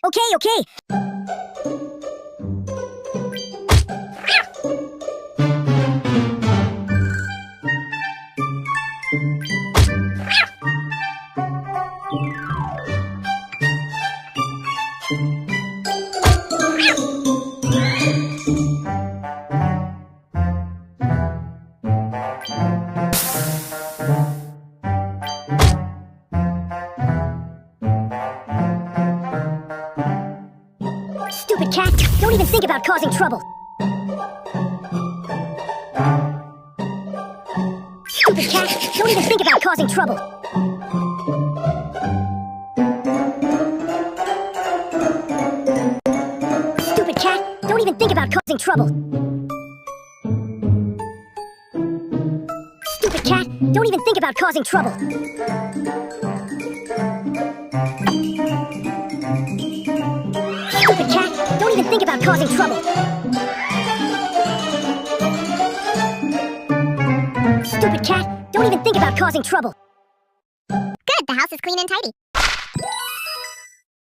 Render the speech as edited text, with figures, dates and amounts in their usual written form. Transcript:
Okay. Stupid cat, don't even think about causing trouble. Stupid cat, don't even think about causing trouble. Stupid cat, don't even think about causing trouble. Stupid cat, don't even think about causing trouble. Stupid cat, don't even think about causing trouble. Stupid cat, don't even think about causing trouble. Good, the house is clean and tidy.